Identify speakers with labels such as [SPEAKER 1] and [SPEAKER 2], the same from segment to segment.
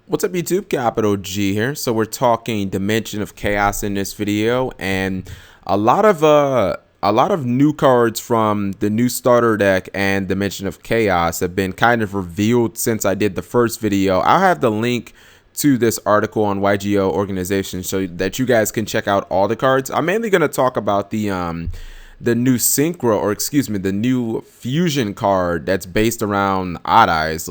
[SPEAKER 1] What's up YouTube? Capital G here. So we're talking Dimension of Chaos in this video, and a lot of new cards from the new starter deck and Dimension of Chaos have been kind of revealed since I did the first video. I'll have the link to this article on YGO organization so that you guys can check out all the cards. I'm mainly going to talk about the new synchro, or excuse me, the new fusion card that's based around Odd Eyes.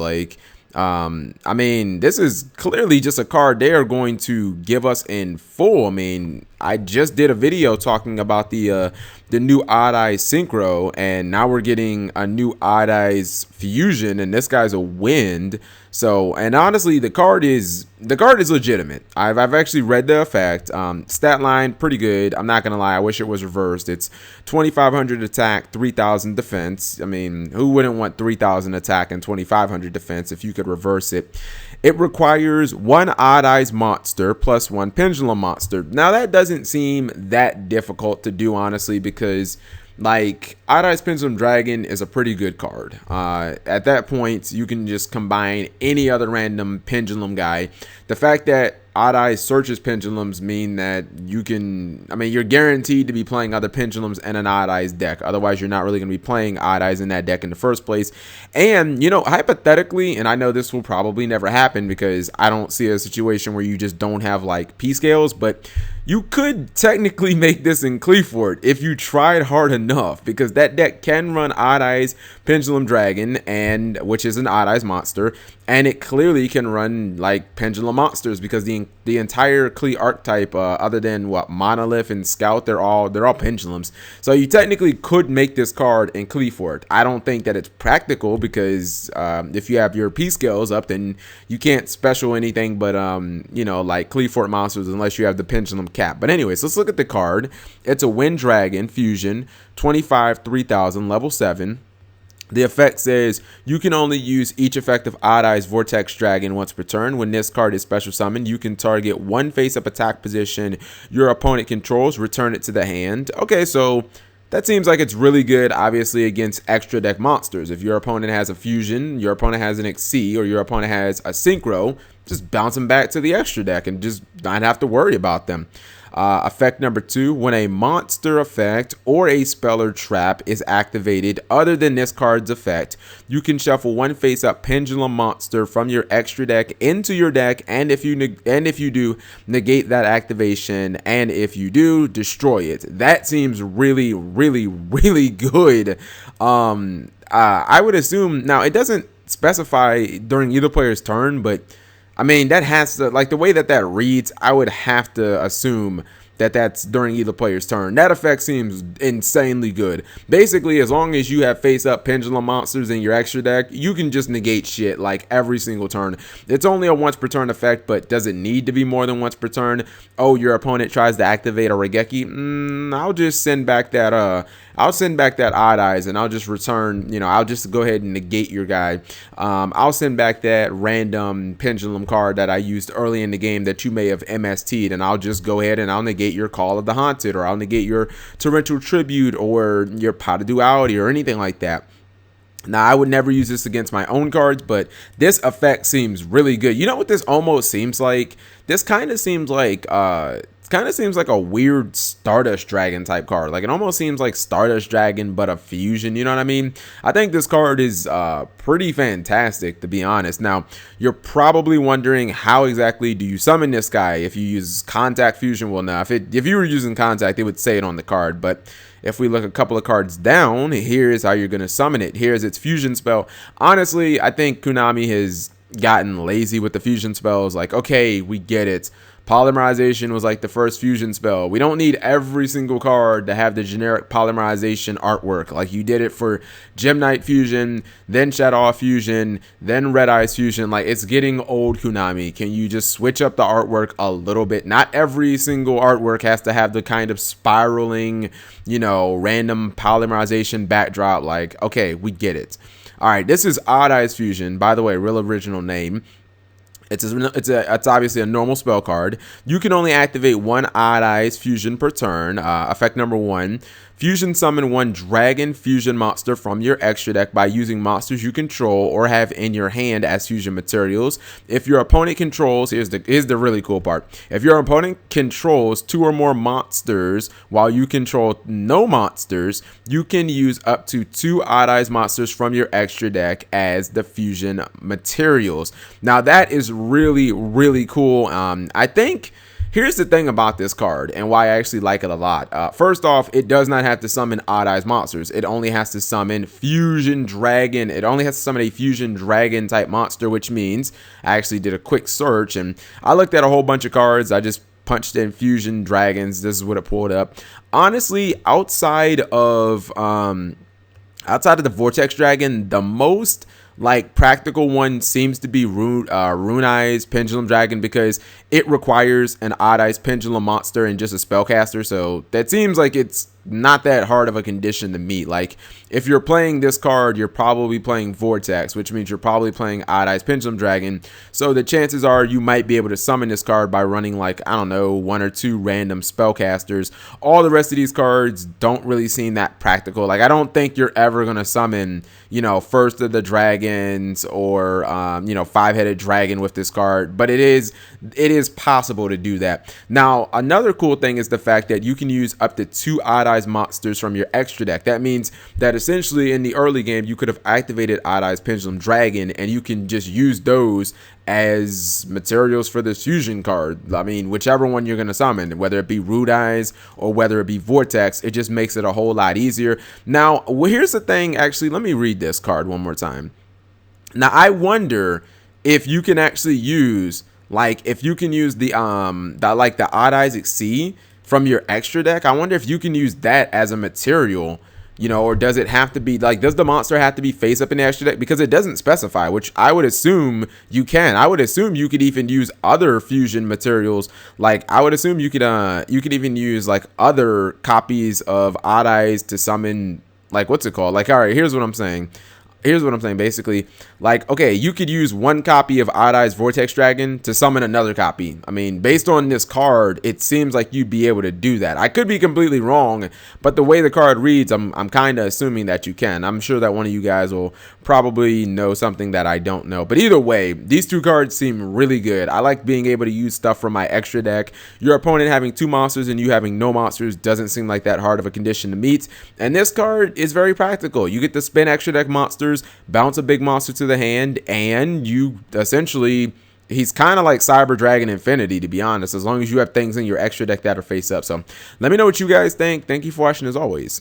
[SPEAKER 1] I mean, this is clearly just a card they are going to give us in full. I mean, I just did a video talking about the new Odd Eyes Synchro, and now we're getting a new Odd Eyes Fusion, and this guy's a Wind. So, and honestly, the card is legitimate. I've actually read the effect. Stat line pretty good. I'm not gonna lie. I wish it was reversed. It's 2,500 attack, 3,000 defense. I mean, who wouldn't want 3,000 attack and 2,500 defense if you could reverse it? It requires one Odd Eyes monster plus one Pendulum monster. Now that doesn't seem that difficult to do, honestly, because like Odd Eyes Pendulum Dragon is a pretty good card. At that point, you can just combine any other random pendulum guy. The fact that Odd Eyes searches pendulums mean that you can, I mean, you're guaranteed to be playing other pendulums in an Odd Eyes deck. Otherwise, you're not really going to be playing Odd Eyes in that deck in the first place. And, you know, hypothetically, and I know this will probably never happen because I don't see a situation where you just don't have like P scales, but you could technically make this in Cleaford if you tried hard enough, because that deck can run Odd Eyes Pendulum Dragon, and which is an Odd Eyes monster, and it clearly can run like Pendulum monsters because the entire Cle archetype, other than what Monolith and Scout, they're all pendulums. So you technically could make this card in Cleaford. I don't think that it's practical because if you have your P scales up, then you can't special anything but you know, like Cleaford monsters unless you have the Pendulum cap. But anyways, let's look at the card. It's a Wind Dragon Fusion, 25 3000, level 7. The effect says you can only use each effect of Odd Eyes Vortex Dragon once per turn. When this card is special summoned, you can target one face-up attack position your opponent controls, return it to the hand. Okay, so that seems like it's really good, obviously, against extra deck monsters. If your opponent has a Fusion, your opponent has an XC, or your opponent has a Synchro, just bounce them back to the extra deck and just not have to worry about them. Effect number 2, when a monster effect or a spell or trap is activated other than this card's effect, you can shuffle one face-up pendulum monster from your extra deck into your deck, and if you do, negate that activation, and if you do, destroy it. That seems really, really, really good. I would assume, now it doesn't specify during either player's turn, but I mean, that has to, like, the way that reads, I would have to assume that that's during either player's turn. That effect seems insanely good. Basically, as long as you have face-up pendulum monsters in your extra deck, you can just negate shit like every single turn. It's only a once per turn effect, but does it need to be more than once per turn? Oh, your opponent tries to activate a Regeki? I'll just send back that Odd Eyes, and I'll just return, you know, I'll just go ahead and negate your guy. I'll send back that random pendulum card that I used early in the game that you may have MST'd, and I'll just go ahead and I'll negate your Call of the Haunted, or I'll negate your Torrential Tribute, or your Pot of Duality, or anything like that. Now, I would never use this against my own cards, but this effect seems really good. You know what this almost seems like? This kind of seems like a weird Stardust Dragon type card. Like, it almost seems like Stardust Dragon, but a fusion, you know what I mean? I think this card is pretty fantastic, to be honest. Now, you're probably wondering, how exactly do you summon this guy? If you use Contact Fusion, well, now, if you were using Contact, it would say it on the card, but if we look a couple of cards down, here's how you're going to summon it. Here's its fusion spell. Honestly, I think Konami has gotten lazy with the fusion spells. Like, okay, we get it. Polymerization was like the first fusion spell. We don't need every single card to have the generic polymerization artwork. Like, you did it for Gem Knight Fusion, then Shadow Fusion, then Red Eyes Fusion. Like, it's getting old, Konami. Can you just switch up the artwork a little bit? Not every single artwork has to have the kind of spiraling, you know, random polymerization backdrop. Like, okay, we get it. All right, this is Odd Eyes Fusion. By the way, real original name. It's obviously a normal spell card. You can only activate one Odd-Eyes fusion per turn. Effect number 1. Fusion summon one dragon fusion monster from your extra deck by using monsters you control or have in your hand as fusion materials. If your opponent controls, here's the really cool part. If your opponent controls 2 or more monsters while you control no monsters, you can use up to 2 Odd-Eyes monsters from your extra deck as the fusion materials. Now that is really, really cool. I think here's the thing about this card and why I actually like it a lot. First off, it does not have to summon Odd-Eyes monsters. It only has to summon Fusion Dragon. It only has to summon a Fusion Dragon type monster, which means I actually did a quick search and I looked at a whole bunch of cards. I just punched in Fusion Dragons. This is what it pulled up. Honestly, outside of the Vortex Dragon, the most like practical one seems to be Rune-Eyes Pendulum Dragon, because it requires an Odd-Eyes Pendulum monster and just a spellcaster. So that seems like it's not that hard of a condition to meet. Like if you're playing this card, you're probably playing Vortex, which means you're probably playing Odd-Eyes Pendulum Dragon. So the chances are you might be able to summon this card by running, like, I don't know, 1 or 2 random spellcasters. All the rest of these cards don't really seem that practical. Like I don't think you're ever gonna summon, you know, First of the Dragons or you know, 5-headed dragon with this card, but it is possible to do that. Now another cool thing is the fact that you can use up to 2 Odd-Eyes monsters from your extra deck. That means that essentially in the early game you could have activated Odd-Eyes Pendulum Dragon and you can just use those as materials for this fusion card. I mean, whichever one you're going to summon, whether it be Rune-Eyes or whether it be Vortex, it just makes it a whole lot easier. Now, here's the thing. Actually, let me read this card one more time. Now, I wonder if you can actually use, like, if you can use the Odd-Eyes Exceed from your extra deck. I wonder if you can use that as a material, you know, or does it have to be, like, does the monster have to be face up in the extra deck? Because it doesn't specify, which I would assume you can. I would assume you could even use other fusion materials. Like I would assume you could even use like other copies of Odd-Eyes to summon, like, what's it called? Like, all right, here's what I'm saying. Basically, like, okay, you could use 1 copy of Odd-Eyes Vortex Dragon to summon another copy. I mean, based on this card, it seems like you'd be able to do that. I could be completely wrong, but the way the card reads, I'm kind of assuming that you can. I'm sure that one of you guys will probably know something that I don't know. But either way, these 2 cards seem really good. I like being able to use stuff from my extra deck. Your opponent having 2 monsters and you having no monsters doesn't seem like that hard of a condition to meet. And this card is very practical. You get to spin extra deck monsters, bounce a big monster to the hand, and you essentially, he's kind of like Cyber Dragon Infinity, to be honest, as long as you have things in your extra deck that are face up. So let me know what you guys think. Thank you for watching as always.